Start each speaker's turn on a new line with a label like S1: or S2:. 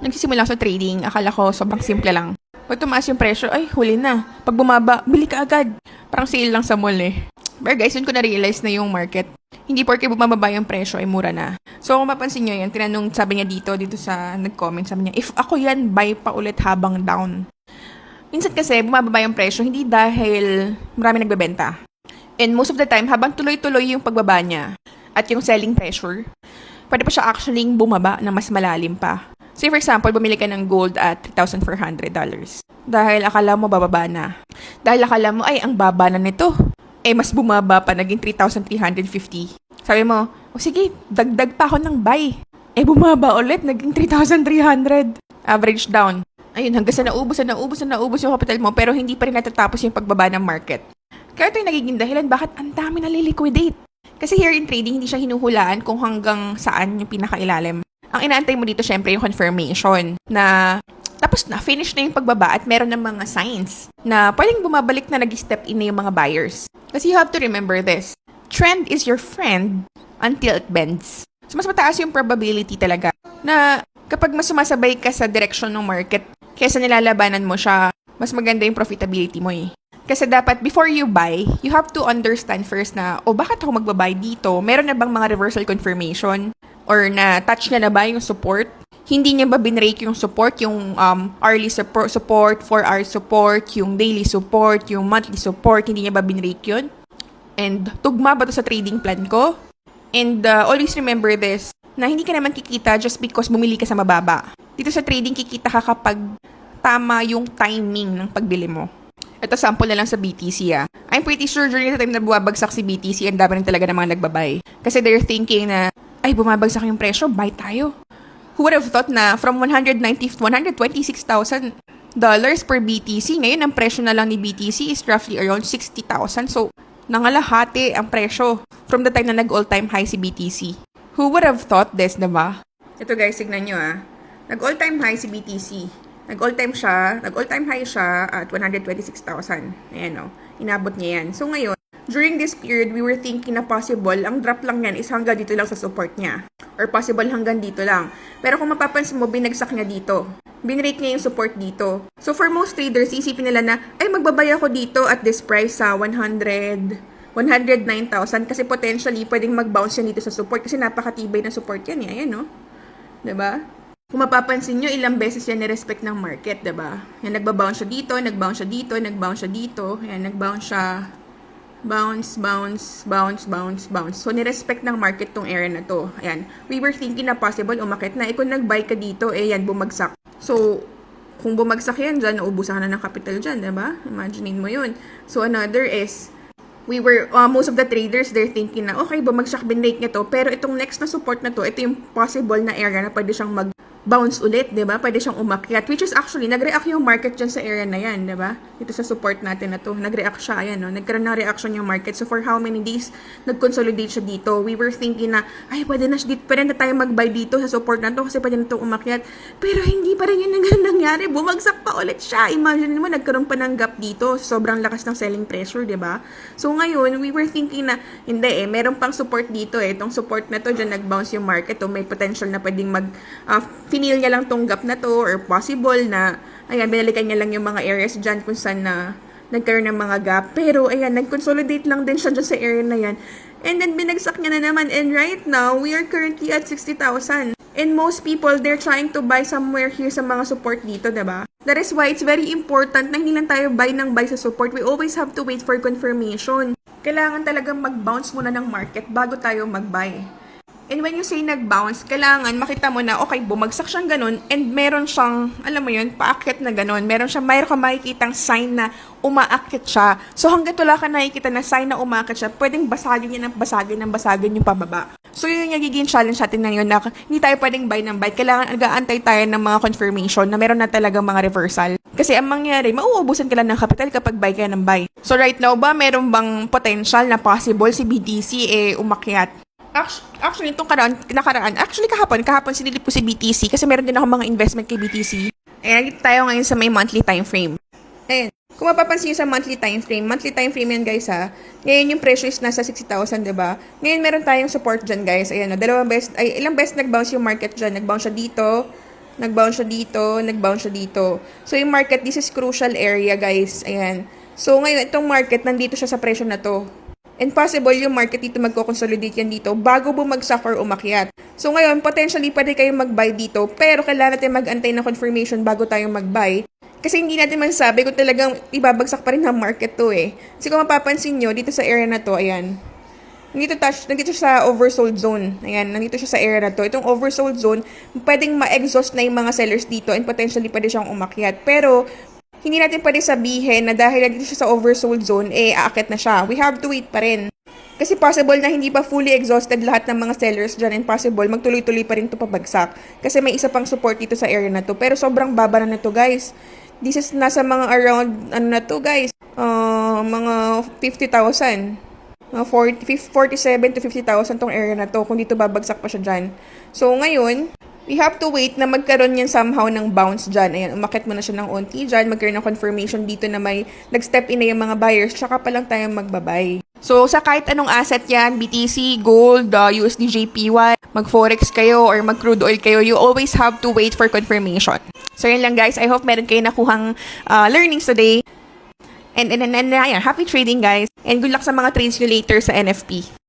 S1: Nagsisimula ako sa trading, akala ko sobrang simple lang. Pag tumaas yung presyo, ay, huli na. Pag bumaba, bili ka agad. Parang sale lang sa mall eh. Pero guys, yun ko na-realize na yung market. Hindi porke bumababa yung presyo ay mura na. So kung mapansin nyo yan, tinanong sabi niya dito sa nag-comment, sabi niya, if ako yan, buy pa ulit habang down. Minsan kasi bumababa yung presyo, hindi dahil marami nagbebenta. And most of the time, habang tuloy-tuloy yung pagbaba niya at yung selling pressure, pwede pa siya actually bumaba na mas malalim pa. Say for example, bumili ka ng gold at $3,400. Dahil akala mo bababa na. Dahil akala mo, ay, ang baba na nito. Eh, mas bumaba pa, naging 3,350. Sabi mo, o sige, dagdag pa ako ng buy. Eh, bumaba ulit, naging 3,300. Average down. Ayun, hanggang sa naubos yung capital mo, pero hindi pa rin natatapos yung pagbaba ng market. Kaya ito yung nagiging dahilan bakit ang dami naliliquidate. Kasi here in trading, hindi siya hinuhulaan kung hanggang saan yung pinakailalim. Ang inaantay mo dito, syempre, yung confirmation na tapos na, finish na yung pagbaba at meron ng mga signs na pwedeng bumabalik na nag-step in na yung mga buyers. Kasi you have to remember this. Trend is your friend until it bends. So, mas mataas yung probability talaga na kapag mas sumasabay ka sa direction ng market kaysa nilalabanan mo siya, mas maganda yung profitability mo eh. Kasi dapat, before you buy, you have to understand first na, bakit ako magbabuy dito? Meron na bang mga reversal confirmation? Or na touch niya na ba yung support? Hindi niya ba binrake yung support? Yung hourly support, 4-hour support, yung daily support, yung monthly support, hindi niya ba binrake yun? And tugma ba to sa trading plan ko? And always remember this, na hindi ka naman kikita just because bumili ka sa mababa. Dito sa trading, kikita ka kapag tama yung timing ng pagbili mo. Ito, sample na lang sa BTC I'm pretty sure during the time na bumabagsak si BTC, ang dami rin talaga ng mga nagbabay. Kasi they're thinking na, ay, bumabagsak yung presyo, buy tayo. Who would have thought na from $126,000 per BTC, ngayon ang presyo na lang ni BTC is roughly around 60,000. So, nangalahati ang presyo from the time na nag-all-time high si BTC. Who would have thought this, diba? Ito guys, signan nyo Nag-all-time high si BTC. Nag-all-time high siya at 126,000. Ayan inabot niya yan. So ngayon, during this period, we were thinking na possible, ang drop lang yan is hanggang dito lang sa support niya. Or possible hanggang dito lang. Pero kung mapapansin mo, binagsak niya dito. Binrake niya yung support dito. So for most traders, isipin nila na, ay magbabay ako dito at this price sa 109,000 kasi potentially pwedeng mag-bounce yan dito sa support kasi napakatibay na support yan Ayan diba? Kung mapapansin nyo, ilang beses yan ni-respect ng market, diba? Yan, nagbabounce siya dito, nag-bounce siya dito, nag-bounce siya dito. Yan, nag-bounce siya. Bounce. So, ni-respect ng market tong area na to. Ayan. We were thinking na possible umakit na. Kung nag-buy ka dito, yan, bumagsak. So, kung bumagsak yan dyan, naubusan ka na ng capital dyan, diba? Imaginein mo yun. So, another is, we were, most of the traders, they're thinking na, okay, bumagsak binrake nito, pero itong next na support na to, ito yung possible na area na pwede siyang bounce ulit, diba? Pwede siyang umakyat, which is actually, nag-react yung market dyan sa area na yan, diba? Dito sa support natin na to, nag-react siya, ayan, nagkaroon ng reaction yung market. So, for how many days, nag-consolidate siya dito. We were thinking na, ay, pwede na tayo mag-buy dito sa support na to, kasi pwede na to umakyat. Pero hindi pa rin yun nangyari, bumagsak pa ulit siya. Imagine mo, nagkaroon pa ng gap dito, sobrang lakas ng selling pressure, diba? So, ngayon, we were thinking na, hindi meron pang support dito itong support na to, dyan nag-bounce yung market, may potential na pwedeng finil niya lang tong gap na to or possible na, ayan, binalikan niya lang yung mga areas dyan kung saan na nagkaroon ng mga gap. Pero, ayan, nag-consolidate lang din siya dyan sa area na yan. And then, binagsak niya na naman. And right now, we are currently at 60,000. And most people, they're trying to buy somewhere here sa mga support dito, diba? That is why it's very important na hindi lang tayo buy sa support. We always have to wait for confirmation. Kailangan talagang mag-bounce muna ng market bago tayo mag-buy. And when you say nag-bounce, kailangan makita mo na, okay, bumagsak siyang ganun, and meron siyang, alam mo yun, paakyat na ganun. Meron kang makikitang sign na umaakyat siya. So, hanggat wala ka nakikita na sign na umaakyat siya, pwedeng basagin yung pababa. So, yun yung nagiging challenge natin na yun, na hindi tayo pwedeng buy ng buy. Kailangan nag-aantay tayo ng mga confirmation na meron na talagang mga reversal. Kasi ang mangyari, mauubusan ka lang ng capital kapag buy ka ng buy. So, right now ba, meron bang potential na possible si BTC umakyat? Actually, itong kahapon sinilip ko si BTC kasi meron din ako mga investment kay BTC. Ayan, tayo ngayon sa may monthly time frame. Ayan, kung mapapansin nyo sa monthly time frame yan guys Ngayon yung presyo is nasa 60,000, diba? Ngayon meron tayong support dyan guys. Ayan, ilang beses nag-bounce yung market dyan. Nag-bounce siya dito, Nag-bounce siya dito, nag-bounce siya dito. So, yung market, this is crucial area, guys. Ayan. So, ngayon, itong market, nandito siya sa presyo na to. And possible yung market dito magko-consolidate yan dito bago bumagsak or umakyat. So, ngayon, potentially, pwede kayong mag-buy dito. Pero, kailangan natin mag-antay ng confirmation bago tayo mag-buy. Kasi hindi natin masasabi kung talagang ibabagsak pa rin ang market to eh. Kasi kung mapapansin nyo, dito sa area na to, ayan. Nandito siya sa oversold zone. Ayan, nandito siya sa area na to. Itong oversold zone, pwedeng ma-exhaust na yung mga sellers dito and potentially pwede siyang umakyat. Pero, hindi natin pwede sabihin na dahil nandito siya sa oversold zone, aakyat na siya. We have to wait pa rin. Kasi possible na hindi pa fully exhausted lahat ng mga sellers dyan and possible magtuloy-tuloy pa rin ito pabagsak. Kasi may isa pang support dito sa area na to. Pero sobrang baba na to, guys. This is nasa mga around, ano na to, guys? Mga 50,000. 47 to 50,000 tong area na to kung dito babagsak pa siya dyan. So, ngayon, we have to wait na magkaroon yan somehow ng bounce dyan. Ayan, umakit mo na siya ng onti dyan. Magkaroon ng confirmation dito na may nag-step in na yung mga buyers. Tsaka pa lang tayo magbabay. So, sa kahit anong asset yan, BTC, gold, USD, JPY, mag-forex kayo or mag-crude oil kayo, you always have to wait for confirmation. So, yun lang guys. I hope meron kayo nakuhang learnings today. And yeah, happy trading guys. And good luck sa mga trades nyo later sa NFP.